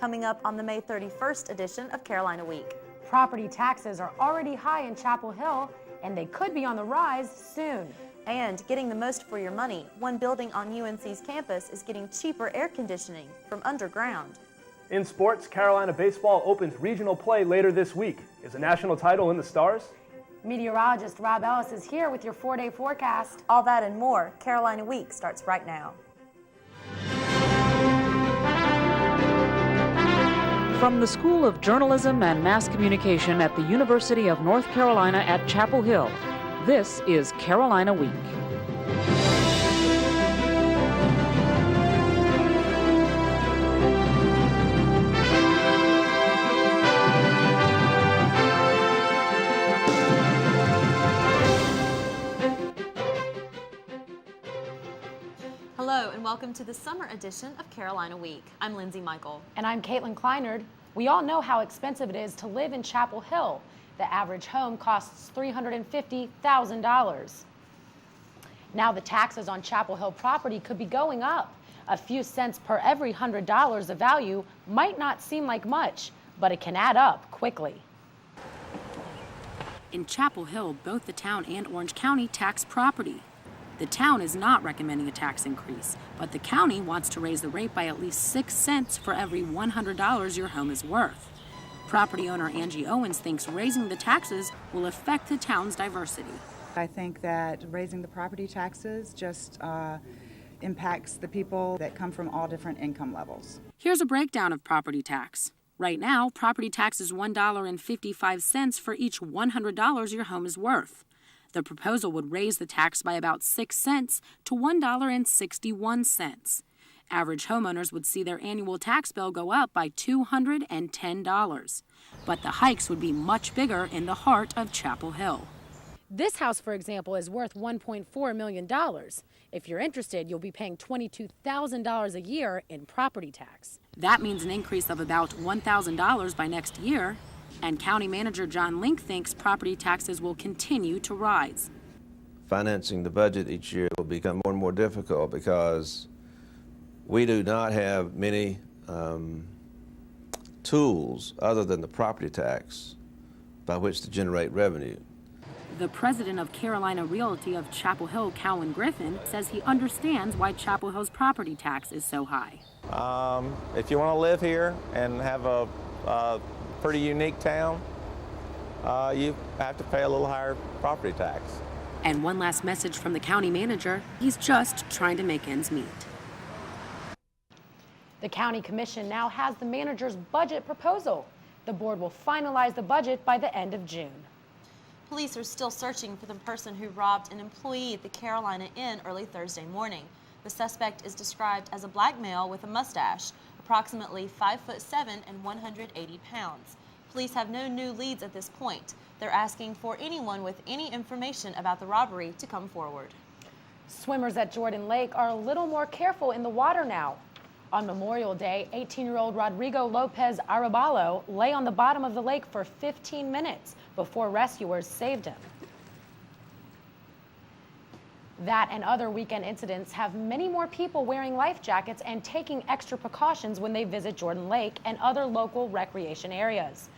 coming up on the May 31st edition of Carolina Week. Property taxes are already high in Chapel Hill, and they could be on the rise soon. And getting the most for your money, one building on UNC's campus is getting cheaper air conditioning from underground. In sports, Carolina baseball opens regional play later this week. Is a national title in the stars? Meteorologist Rob Ellis is here with your 4-day forecast. All that and more. Carolina Week starts right now. From the School of Journalism and Mass Communication at the University of North Carolina at Chapel Hill, this is Carolina Week. Hello and welcome to the summer edition of Carolina Week. I'm Lindsay Michael. And I'm Caitlin Kleinard. We all know how expensive it is to live in Chapel Hill. The average home costs $350,000. Now the taxes on Chapel Hill property could be going up. A few cents per every $100 of value might not seem like much, but it can add up quickly. In Chapel Hill, both the town and Orange County tax property. The town is not recommending a tax increase, but the county wants to raise the rate by at least 6 cents for every $100 your home is worth. Property owner Angie Owens thinks raising the taxes will affect the town's diversity. I think that raising the property taxes just impacts the people that come from all different income levels. Here's a breakdown of property tax. Right now, property tax is $1.55 for each $100 your home is worth. The proposal would raise the tax by about 6 cents to $1.61. Average homeowners would see their annual tax bill go up by $210. But the hikes would be much bigger in the heart of Chapel Hill. This house, for example, is worth $1.4 million. If you're interested, you'll be paying $22,000 a year in property tax. That means an increase of about $1,000 by next year. And County Manager John Link thinks property taxes will continue to rise. Financing the budget each year will become more and more difficult because we do not have many tools other than the property tax by which to generate revenue. The president of Carolina Realty of Chapel Hill, Cowan Griffin, says he understands why Chapel Hill's property tax is so high. If you want to live here and have a pretty unique town, you have to pay a little higher property tax. And one last message from the county manager, he's just trying to make ends meet. The county commission now has the manager's budget proposal. The board will finalize the budget by the end of June. Police are still searching for the person who robbed an employee at the Carolina Inn early Thursday morning. The suspect is described as a black male with a mustache, approximately 5'7" and 180 pounds. Police have no new leads at this point. They're asking for anyone with any information about the robbery to come forward. Swimmers at Jordan Lake are a little more careful in the water now. On Memorial Day, 18-year-old Rodrigo Lopez Arabalo lay on the bottom of the lake for 15 minutes before rescuers saved him. That and other weekend incidents have many more people wearing life jackets and taking extra precautions when they visit Jordan Lake and other local recreation areas.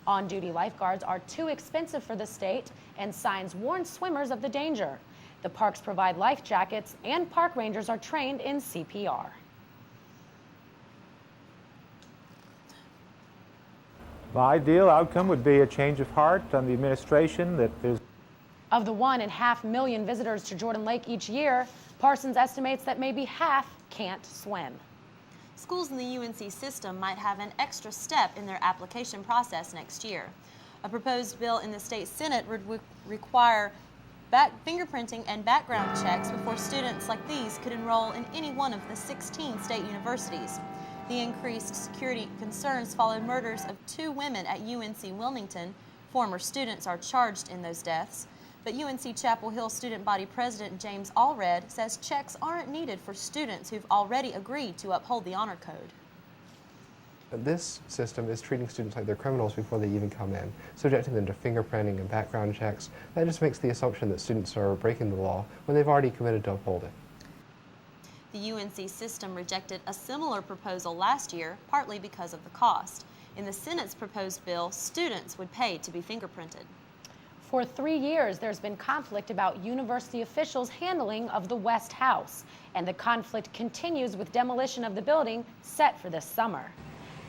On-duty lifeguards are too expensive for the state, and signs warn swimmers of the danger. The parks provide life jackets, and park rangers are trained in CPR. The ideal outcome would be a change of heart on the administration that there's. Of the 1.5 million visitors to Jordan Lake each year, Parsons estimates that maybe half can't swim. Schools in the UNC system might have an extra step in their application process next year. A proposed bill in the state Senate would require fingerprinting and background checks before students like these could enroll in any one of the 16 state universities. The increased security concerns followed murders of 2 women at UNC Wilmington. Former students are charged in those deaths. But UNC Chapel Hill Student Body President James Allred says checks aren't needed for students who've already agreed to uphold the honor code. This system is treating students like they're criminals before they even come in, subjecting them to fingerprinting and background checks. That just makes the assumption that students are breaking the law when they've already committed to uphold it. The UNC system rejected a similar proposal last year, partly because of the cost. In the Senate's proposed bill, students would pay to be fingerprinted. For 3 years, there's been conflict about university officials' handling of the West House, and the conflict continues with demolition of the building set for this summer.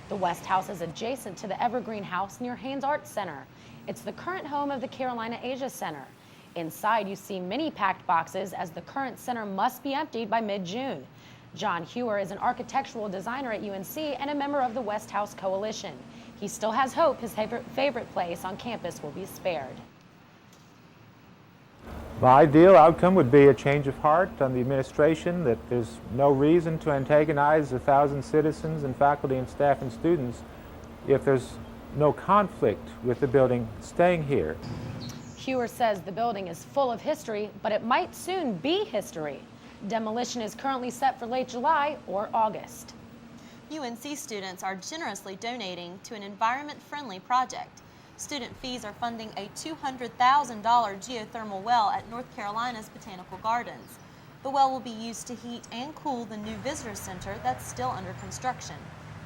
The West House is adjacent to the Evergreen House near Haynes Arts Center. It's the current home of the Carolina Asia Center. Inside, you see many packed boxes as the current center must be emptied by mid-June. John Hewer is an architectural designer at UNC and a member of the West House Coalition. He still has hope his favorite place on campus will be spared. The ideal outcome would be a change of heart on the administration, that there's no reason to antagonize 1,000 citizens and faculty and staff and students if there's no conflict with the building staying here. Hewer says the building is full of history, but it might soon be history. Demolition is currently set for late July or August. UNC students are generously donating to an environment-friendly project. Student fees are funding a $200,000 geothermal well at North Carolina's Botanical Gardens. The well will be used to heat and cool the new visitor center that's still under construction.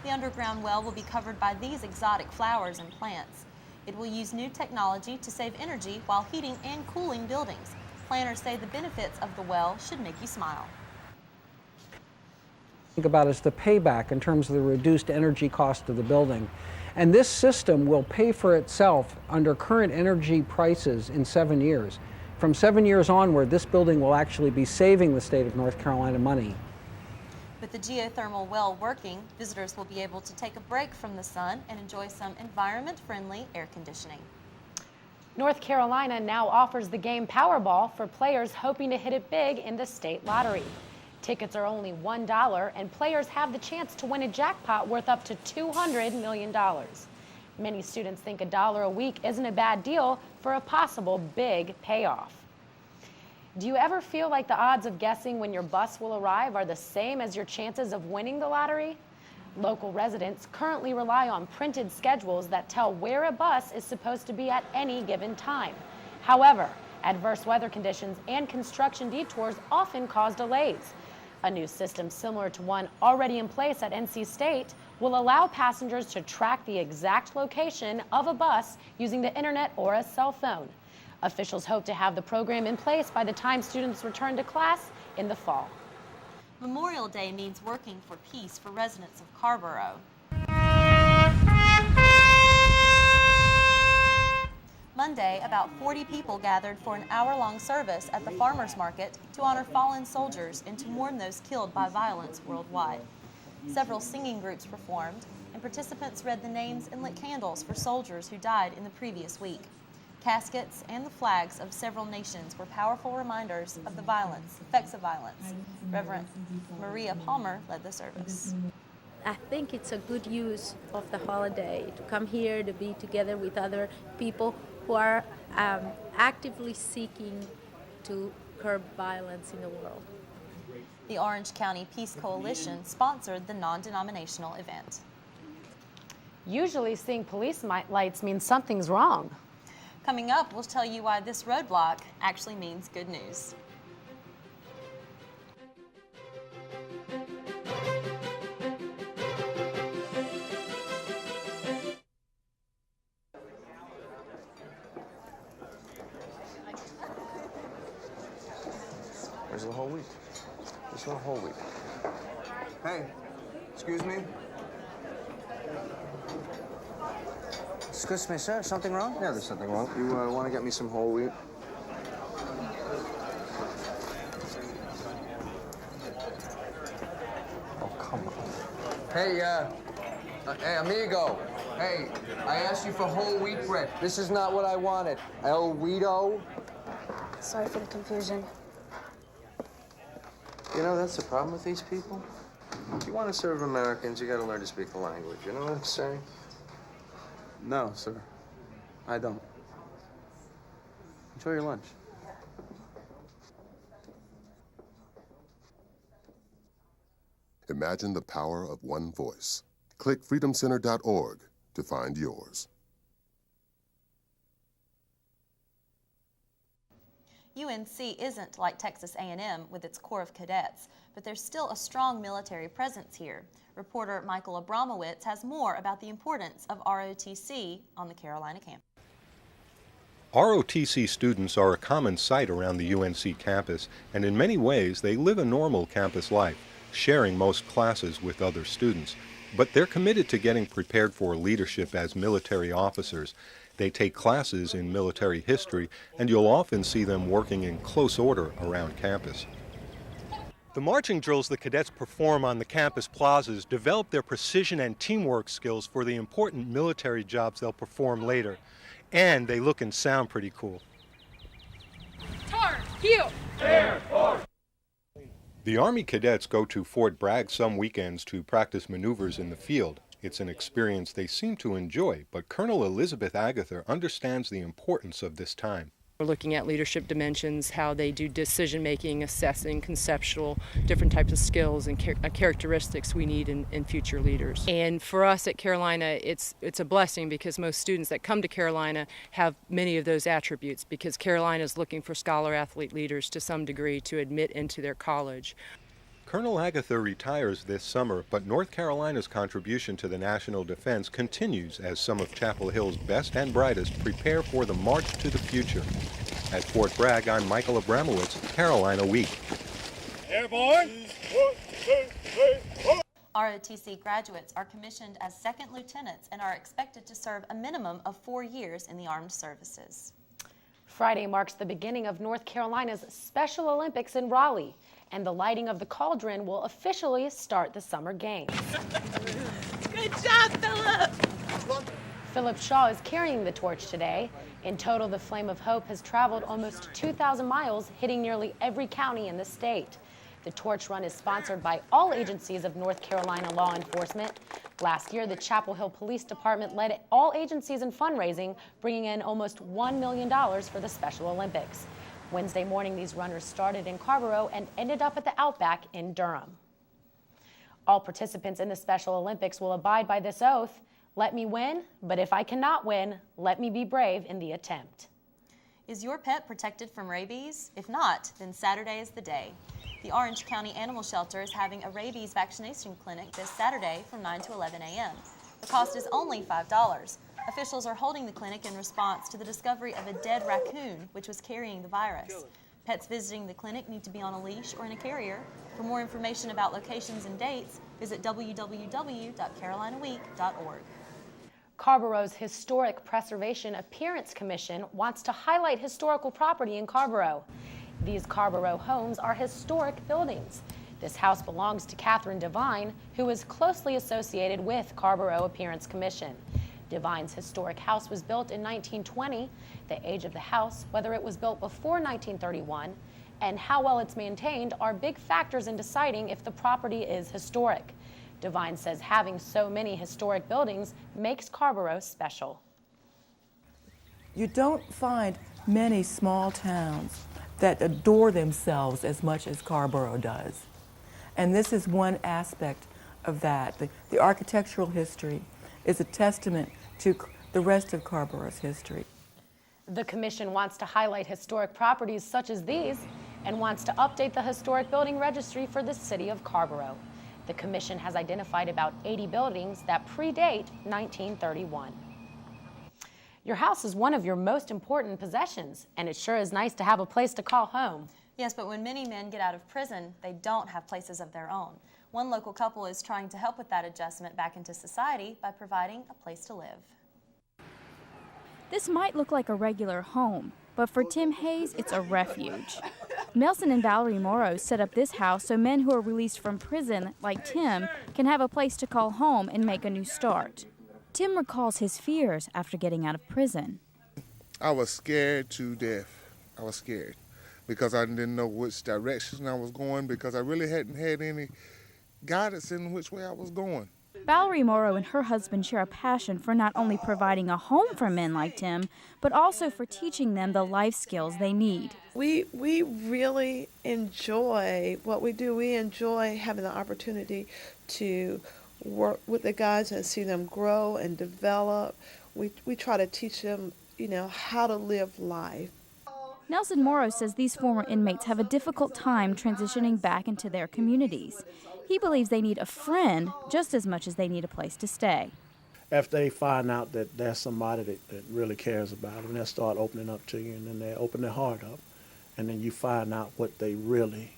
The underground well will be covered by these exotic flowers and plants. It will use new technology to save energy while heating and cooling buildings. Planners say the benefits of the well should make you smile. Think about is the payback in terms of the reduced energy cost of the building. And this system will pay for itself under current energy prices in 7 years. From 7 years onward, this building will actually be saving the state of North Carolina money. With the geothermal well working, visitors will be able to take a break from the sun and enjoy some environment-friendly air conditioning. North Carolina now offers the game Powerball for players hoping to hit it big in the state lottery. Tickets are only $1, and players have the chance to win a jackpot worth up to $200 million. Many students think $1 a week isn't a bad deal for a possible big payoff. Do you ever feel like the odds of guessing when your bus will arrive are the same as your chances of winning the lottery? Local residents currently rely on printed schedules that tell where a bus is supposed to be at any given time. However, adverse weather conditions and construction detours often cause delays. A new system similar to one already in place at NC State will allow passengers to track the exact location of a bus using the internet or a cell phone. Officials hope to have the program in place by the time students return to class in the fall. Memorial Day means working for peace for residents of Carborough. Monday, about 40 people gathered for an hour-long service at the farmers market to honor fallen soldiers and to mourn those killed by violence worldwide. Several singing groups performed, and participants read the names and lit candles for soldiers who died in the previous week. Caskets and the flags of several nations were powerful reminders of the effects of violence. Reverend Maria Palmer led the service. I think it's a good use of the holiday to come here to be together with other people who are actively seeking to curb violence in the world. The Orange County Peace Coalition sponsored the non-denominational event. Usually seeing police lights means something's wrong. Coming up, we'll tell you why this roadblock actually means good news. Where's the whole week? There's no whole week. Hey, excuse me? Excuse me, sir. Something wrong? Yeah, there's something wrong. You want to get me some whole wheat? Oh, come on. Hey, hey, amigo. Hey, I asked you for whole wheat bread. This is not what I wanted. El Guido. Sorry for the confusion. You know, that's the problem with these people. If you want to serve Americans, you got to learn to speak the language. You know what I'm saying? No, sir. I don't. Enjoy your lunch. Imagine the power of one voice. Click freedomcenter.org to find yours. UNC isn't like Texas A&M with its Corps of Cadets, but there's still a strong military presence here. Reporter Michael Abramowitz has more about the importance of ROTC on the Carolina campus. ROTC students are a common sight around the UNC campus, and in many ways they live a normal campus life, sharing most classes with other students. But they're committed to getting prepared for leadership as military officers. They take classes in military history, and you'll often see them working in close order around campus. The marching drills the cadets perform on the campus plazas develop their precision and teamwork skills for the important military jobs they'll perform later. And they look and sound pretty cool. Turn, heel. Air Force. The Army cadets go to Fort Bragg some weekends to practice maneuvers in the field. It's an experience they seem to enjoy, but Colonel Elizabeth Agatha understands the importance of this time. We're looking at leadership dimensions, how they do decision making, assessing, conceptual, different types of skills and characteristics we need in future leaders. And for us at Carolina, it's a blessing because most students that come to Carolina have many of those attributes because Carolina is looking for scholar athlete leaders to some degree to admit into their college. Colonel Agatha retires this summer, but North Carolina's contribution to the national defense continues as some of Chapel Hill's best and brightest prepare for the march to the future. At Fort Bragg, I'm Michael Abramowitz, Carolina Week. Airborne. ROTC graduates are commissioned as second lieutenants and are expected to serve a minimum of 4 years in the armed services. Friday marks the beginning of North Carolina's Special Olympics in Raleigh, and the lighting of the cauldron will officially start the Summer Games. Good job, Philip! Philip Shaw is carrying the torch today. In total, the Flame of Hope has traveled almost 2,000 miles, hitting nearly every county in the state. The torch run is sponsored by all agencies of North Carolina law enforcement. Last year, the Chapel Hill Police Department led all agencies in fundraising, bringing in almost $1 million for the Special Olympics. Wednesday morning, these runners started in Carrboro and ended up at the Outback in Durham. All participants in the Special Olympics will abide by this oath: let me win, but if I cannot win, let me be brave in the attempt. Is your pet protected from rabies? If not, then Saturday is the day. The Orange County Animal Shelter is having a rabies vaccination clinic this Saturday from 9 to 11 a.m. The cost is only $5. Officials are holding the clinic in response to the discovery of a dead raccoon which was carrying the virus. Pets visiting the clinic need to be on a leash or in a carrier. For more information about locations and dates, visit www.carolinaweek.org. Carrboro's Historic Preservation Appearance Commission wants to highlight historical property in Carrboro. These Carrboro homes are historic buildings. This house belongs to Catherine Devine, who is closely associated with Carrboro Appearance Commission. Devine's historic house was built in 1920. The age of the house, whether it was built before 1931, and how well it's maintained are big factors in deciding if the property is historic. Devine says having so many historic buildings makes Carrboro special. You don't find many small towns that adore themselves as much as Carrboro does. And this is one aspect of that. The architectural history is a testament to the rest of Carrboro's history. The commission wants to highlight historic properties such as these and wants to update the historic building registry for the city of Carrboro. The commission has identified about 80 buildings that predate 1931. Your house is one of your most important possessions, and it sure is nice to have a place to call home. Yes, but when many men get out of prison, they don't have places of their own. One local couple is trying to help with that adjustment back into society by providing a place to live. This might look like a regular home, but for Tim Hayes, it's a refuge. Nelson and Valerie Morrow set up this house so men who are released from prison, like Tim, can have a place to call home and make a new start. Tim recalls his fears after getting out of prison. I was scared to death. I was scared because I didn't know which direction I was going, because I really hadn't had any guidance in which way I was going. Valerie Morrow and her husband share a passion for not only providing a home for men like Tim, but also for teaching them the life skills they need. We really enjoy what we do. We enjoy having the opportunity to work with the guys and see them grow and develop. We try to teach them, how to live life. Nelson Morrow says these former inmates have a difficult time transitioning back into their communities. He believes they need a friend just as much as they need a place to stay. If they find out that there's somebody that really cares about them, they'll start opening up to you, and then they open their heart up, and then you find out what they really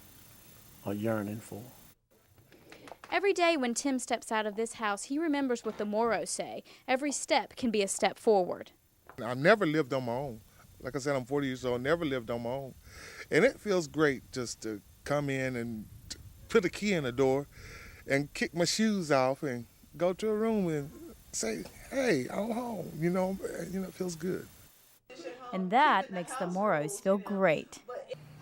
are yearning for. Every day when Tim steps out of this house, he remembers what the Morrows say. Every step can be a step forward. I've never lived on my own. Like I said, I'm 40 years old, never lived on my own. And it feels great just to come in and put a key in the door and kick my shoes off and go to a room and say, hey, I'm home. You know, it feels good. And that makes the Morrows feel great.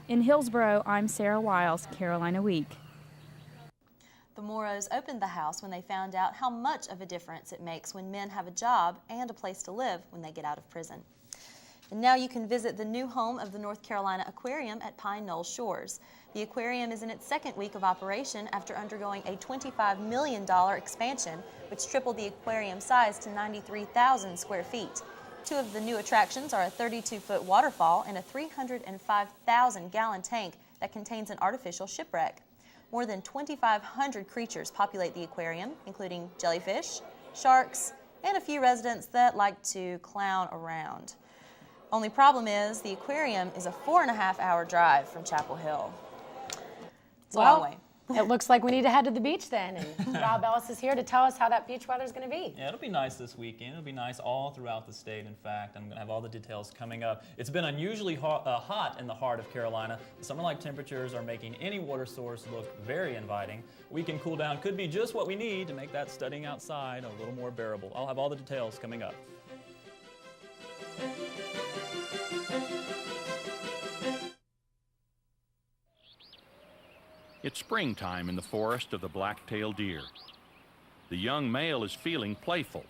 In Hillsboro, I'm Sarah Wiles, Carolina Week. The Morrows opened the house when they found out how much of a difference it makes when men have a job and a place to live when they get out of prison. And now you can visit the new home of the North Carolina Aquarium at Pine Knoll Shores. The aquarium is in its second week of operation after undergoing a $25 million expansion, which tripled the aquarium size to 93,000 square feet. Two of the new attractions are a 32-foot waterfall and a 305,000-gallon tank that contains an artificial shipwreck. More than 2,500 creatures populate the aquarium, including jellyfish, sharks, and a few residents that like to clown around. Only problem is the aquarium is a 4.5-hour drive from Chapel Hill. It's a long way. It looks like we need to head to the beach then, and Rob Ellis is here to tell us how that beach weather is going to be. Yeah, it'll be nice this weekend. It'll be nice all throughout the state. In fact, I'm going to have all the details coming up. It's been unusually hot in the heart of Carolina. The summer-like temperatures are making any water source look very inviting. Weekend cool down could be just what we need to make that studying outside a little more bearable. I'll have all the details coming up. It's springtime in the forest of the black-tailed deer. The young male is feeling playful.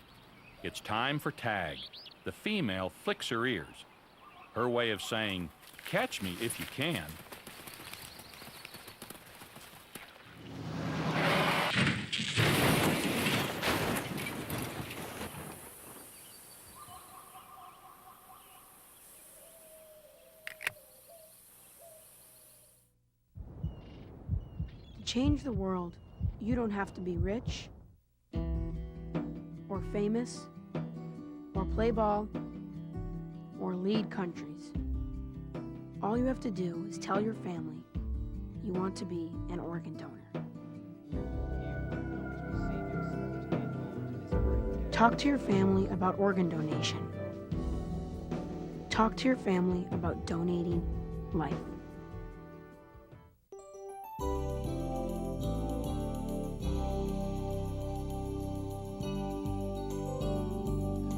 It's time for tag. The female flicks her ears. Her way of saying, "Catch me if you can." Change the world. You don't have to be rich or famous or play ball or lead countries. All you have to do is tell your family you want to be an organ donor. Talk to your family about organ donation. Talk to your family about donating life.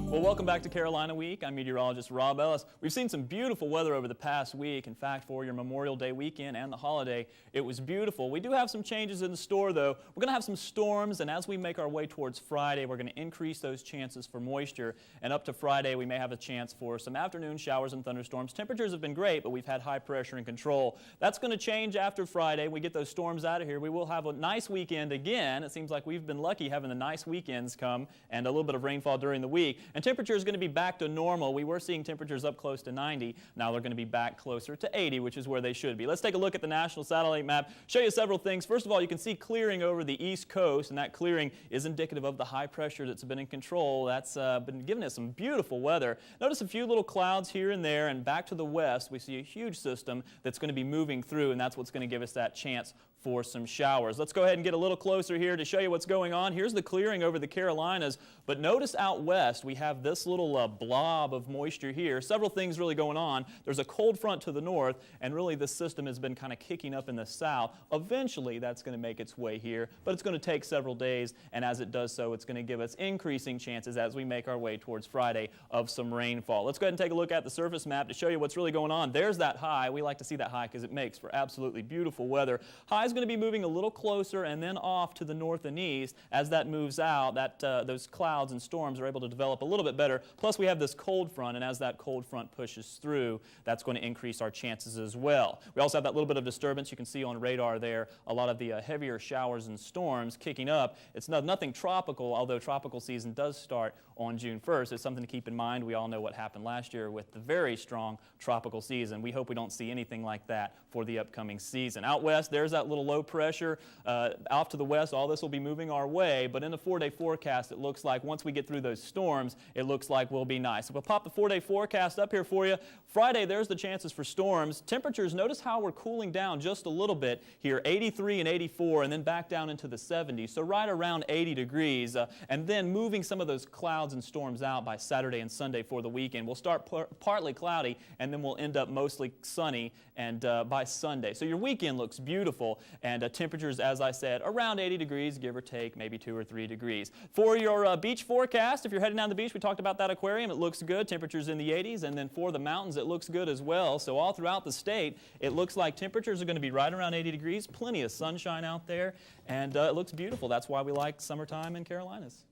Well, welcome back to Carolina Week. I'm meteorologist Rob Ellis. We've seen some beautiful weather over the past week. In fact, for your Memorial Day weekend and the holiday, it was beautiful. We do have some changes in the store, though. We're going to have some storms, and as we make our way towards Friday, we're going to increase those chances for moisture. And up to Friday, we may have a chance for some afternoon showers and thunderstorms. Temperatures have been great, but we've had high pressure and control. That's going to change after Friday. We get those storms out of here. We will have a nice weekend again. It seems like we've been lucky having the nice weekends come and a little bit of rainfall during the week. And temperature is going to be back to normal. We were seeing temperatures up close to 90. Now they're going to be back closer to 80, which is where they should be. Let's take a look at the national satellite map, show you several things. First of all, you can see clearing over the east coast, and that clearing is indicative of the high pressure that's been in control. That's been giving us some beautiful weather. Notice a few little clouds here and there, and back to the west, we see a huge system that's going to be moving through, and that's what's going to give us that chance for some showers. Let's go ahead and get a little closer here to show you what's going on. Here's the clearing over the Carolinas, but notice out west we have this little blob of moisture here. Several things really going on. There's a cold front to the north, and really this system has been kind of kicking up in the south. Eventually that's going to make its way here, but it's going to take several days, and as it does so, it's going to give us increasing chances as we make our way towards Friday of some rainfall. Let's go ahead and take a look at the surface map to show you what's really going on. There's that high. We like to see that high because it makes for absolutely beautiful weather. Highs going to be moving a little closer and then off to the north and east. As that moves out, those clouds and storms are able to develop a little bit better. Plus, we have this cold front, and as that cold front pushes through, that's going to increase our chances as well. We also have that little bit of disturbance. You can see on radar there a lot of the heavier showers and storms kicking up. It's nothing tropical, although tropical season does start on June 1st. It's something to keep in mind. We all know what happened last year with the very strong tropical season. We hope we don't see anything like that for the upcoming season. Out west, there's that little low pressure. Off to the west, all this will be moving our way, but in the 4-day forecast, it looks like once we get through those storms, it looks like we'll be nice. So we'll pop the 4-day forecast up here for you. Friday, there's the chances for storms. Temperatures, notice how we're cooling down just a little bit here, 83 and 84, and then back down into the 70s, so right around 80 degrees, and then moving some of those clouds and storms out by Saturday and Sunday for the weekend. We'll start partly cloudy, and then we'll end up mostly sunny and by Sunday. So your weekend looks beautiful, and temperatures, as I said, around 80 degrees, give or take maybe 2 or 3 degrees. For your beach forecast, if you're heading down the beach, we talked about that aquarium. It looks good. Temperatures in the 80s, and then for the mountains, it looks good as well. So all throughout the state, it looks like temperatures are going to be right around 80 degrees, plenty of sunshine out there, and it looks beautiful. That's why we like summertime in Carolinas.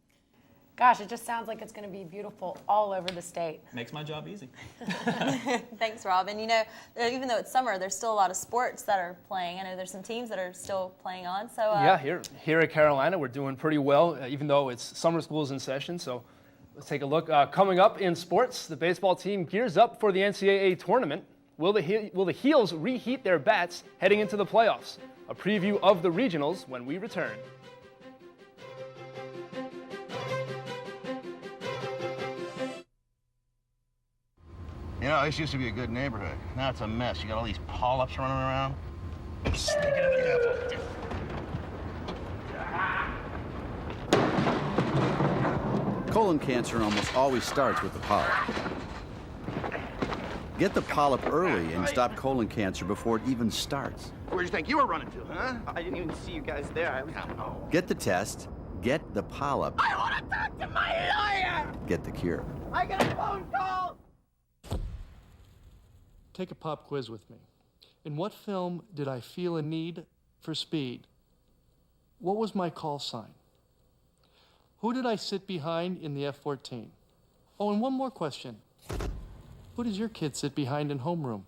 Gosh, it just sounds like it's going to be beautiful all over the state. Makes my job easy. Thanks, Rob. And you know, even though it's summer, there's still a lot of sports that are playing. I know there's some teams that are still playing on. So yeah, here at Carolina, we're doing pretty well, even though it's summer school's in session. So let's take a look. Coming up in sports, the baseball team gears up for the NCAA tournament. Will the Heels reheat their bats heading into the playoffs? A preview of the regionals when we return. You know, this used to be a good neighborhood. Now it's a mess. You got all these polyps running around. Sneaking of the devil. Colon cancer almost always starts with the polyp. Get the polyp early and stop colon cancer before it even starts. Where'd you think you were running to, huh? I didn't even see you guys there. Get the test, get the polyp, I want to talk to my lawyer! get the cure. I got a phone call! Take a pop quiz with me. In what film did I feel a need for speed? What was my call sign? Who did I sit behind in the F-14? Oh, and one more question. Who does your kid sit behind in homeroom?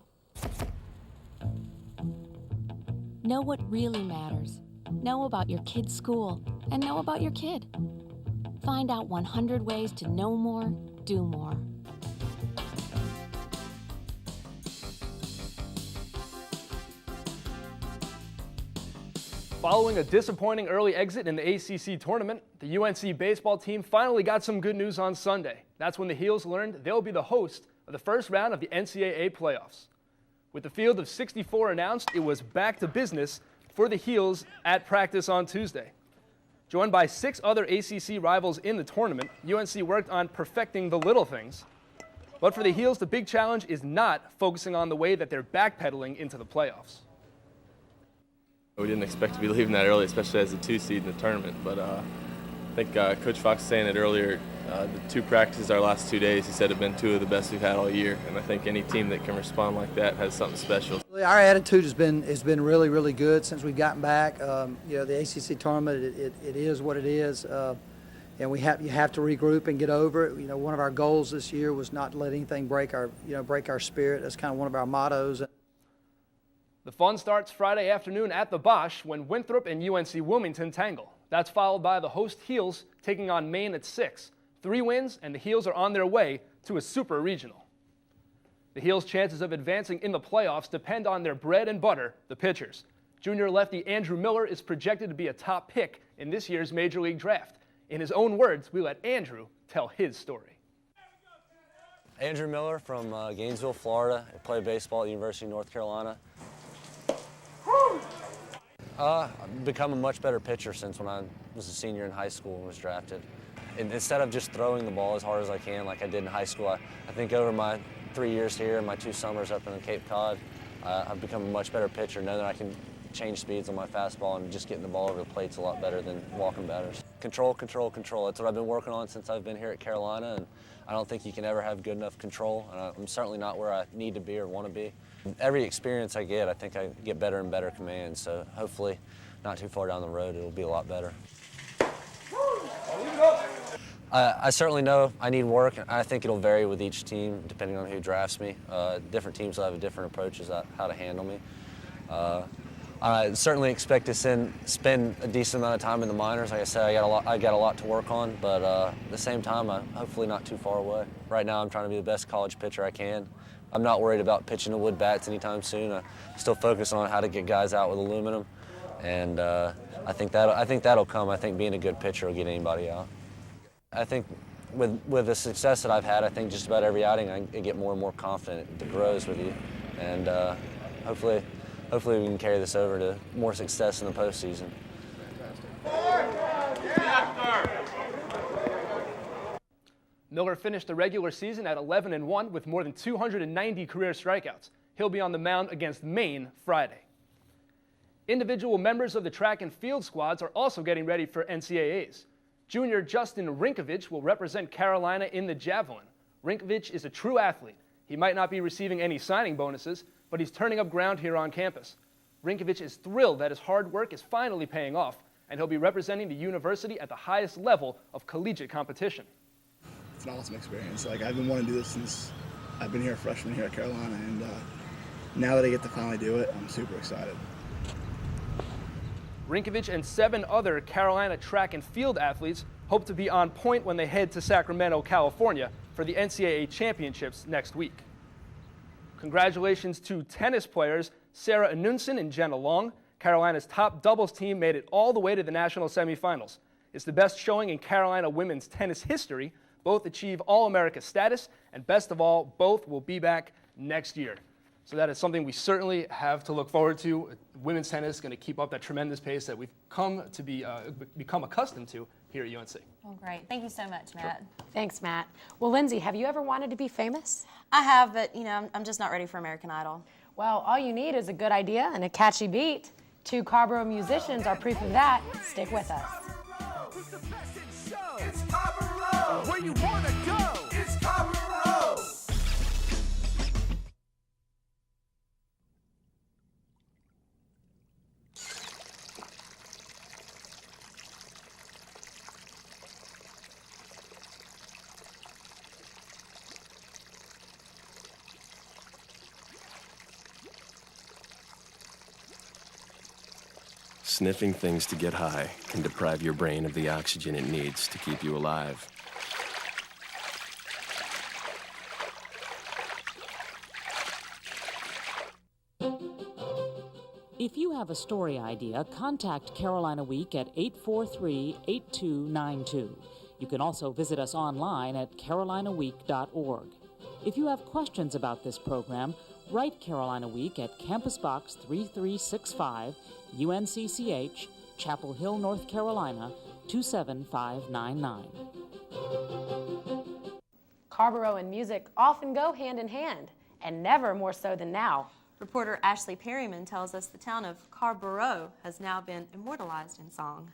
Know what really matters. Know about your kid's school and know about your kid. Find out 100 ways to know more, do more. Following a disappointing early exit in the ACC tournament, the UNC baseball team finally got some good news on Sunday. That's when the Heels learned they'll be the host of the first round of the NCAA playoffs. With the field of 64 announced, it was back to business for the Heels at practice on Tuesday. Joined by 6 other ACC rivals in the tournament, UNC worked on perfecting the little things. But for the Heels, the big challenge is not focusing on the way that they're backpedaling into the playoffs. We didn't expect to be leaving that early, especially as a 2 seed in the tournament. But I think Coach Fox was saying it earlier, the 2 practices our last 2 days, he said have been 2 of the best we've had all year. And I think any team that can respond like that has something special. Our attitude has been really, really good since we've gotten back. You know, the ACC tournament, it is what it is. And you have to regroup and get over it. You know, one of our goals this year was not to let anything break our spirit. That's kind of one of our mottos. The fun starts Friday afternoon at the Bosch when Winthrop and UNC Wilmington tangle. That's followed by the host Heels taking on Maine at 6. 3 wins, and the Heels are on their way to a super regional. The Heels' chances of advancing in the playoffs depend on their bread and butter, the pitchers. Junior lefty Andrew Miller is projected to be a top pick in this year's Major League Draft. In his own words, we let Andrew tell his story. Andrew Miller from Gainesville, Florida. I play baseball at the University of North Carolina. I've become a much better pitcher since when I was a senior in high school and was drafted. And instead of just throwing the ball as hard as I can like I did in high school, I think over my 3 years here and my 2 summers up in the Cape Cod, I've become a much better pitcher, knowing that I can change speeds on my fastball and just getting the ball over the plate's a lot better than walking batters. control, control, control. That's what I've been working on since I've been here at Carolina, and I don't think you can ever have good enough control. And I'm certainly not where I need to be or want to be. Every experience I get, I think I get better and better command, so hopefully not too far down the road it'll be a lot better. I certainly know I need work. I think it'll vary with each team depending on who drafts me. Different teams will have different approaches on how to handle me. I certainly expect to spend a decent amount of time in the minors. Like I said, I got a lot to work on, but at the same time, I'm hopefully not too far away. Right now, I'm trying to be the best college pitcher I can. I'm not worried about pitching to wood bats anytime soon. I still focus on how to get guys out with aluminum, and I think that'll come. I think being a good pitcher will get anybody out. I think with the success that I've had, I think just about every outing I get more and more confident. It grows with you, and hopefully we can carry this over to more success in the postseason. Miller finished the regular season at 11-1 with more than 290 career strikeouts. He'll be on the mound against Maine Friday. Individual members of the track and field squads are also getting ready for NCAAs. Junior Justin Rinkovich will represent Carolina in the javelin. Rinkovich is a true athlete. He might not be receiving any signing bonuses, but he's turning up ground here on campus. Rinkovich is thrilled that his hard work is finally paying off, and he'll be representing the university at the highest level of collegiate competition. It's an awesome experience. I've been wanting to do this since I've been here a freshman here at Carolina, and now that I get to finally do it, I'm super excited. Rinkovich and 7 other Carolina track and field athletes hope to be on point when they head to Sacramento, California for the NCAA championships next week. Congratulations to tennis players Sarah Anunsen and Jenna Long. Carolina's top doubles team made it all the way to the national semifinals. It's the best showing in Carolina women's tennis history. Both achieve All-America status, and best of all, both will be back next year. So that is something we certainly have to look forward to. Women's tennis is going to keep up that tremendous pace that we've come to become accustomed to here at UNC. Well, great. Thank you so much, Matt. Sure. Thanks, Matt. Well, Lindsay, have you ever wanted to be famous? I have, but, I'm just not ready for American Idol. Well, all you need is a good idea and a catchy beat. 2 Carrboro musicians are proof of that. Stick with us. It's Carrboro. Where you wanna go? It's Carrboro. Sniffing things to get high can deprive your brain of the oxygen it needs to keep you alive. If you have a story idea, contact Carolina Week at 843-8292. You can also visit us online at carolinaweek.org. If you have questions about this program, write Carolina Week at Campus Box 3365, UNCCH, Chapel Hill, North Carolina, 27599. Carrboro and music often go hand in hand, and never more so than now. Reporter Ashley Perryman tells us the town of Carrboro has now been immortalized in song.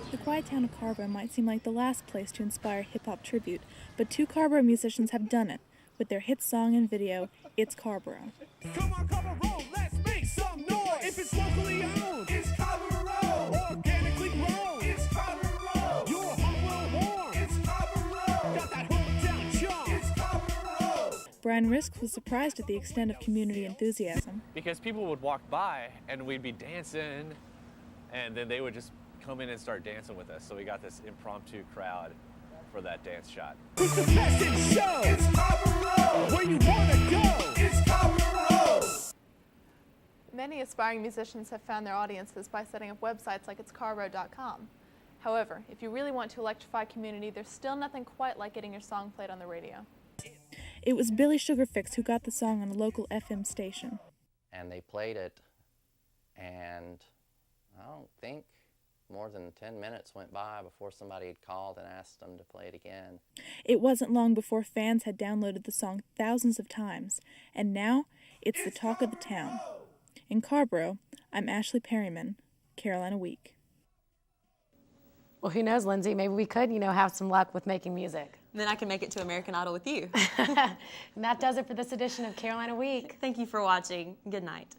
The quiet town of Carrboro might seem like the last place to inspire hip-hop tribute, but 2 Carrboro musicians have done it with their hit song and video, It's Carrboro. Come on, Carrboro, let's make some noise. If it's locally owned, it's Carrboro. Organically grown, it's Carrboro. Your heart will warm, it's Carrboro. Got that hometown charm, it's Carrboro. Brian Risks was surprised at the extent of community enthusiasm. Because people would walk by and we'd be dancing, and then they would just come in and start dancing with us. So we got this impromptu crowd for that dance shot. It's the best in show. It's Carrboro. Where you wanna go? It's Carrboro. Many aspiring musicians have found their audiences by setting up websites like itscarrboro.com. However, if you really want to electrify community, there's still nothing quite like getting your song played on the radio. It was Billy Sugarfix who got the song on a local FM station. And they played it, and I don't think more than 10 minutes went by before somebody had called and asked them to play it again. It wasn't long before fans had downloaded the song thousands of times, and now it's the talk of the town. In Carrboro, I'm Ashley Perryman, Carolina Week. Well, who knows, Lindsay? Maybe we could, have some luck with making music. Then I can make it to American Idol with you. And that does it for this edition of Carolina Week. Thank you for watching. Good night.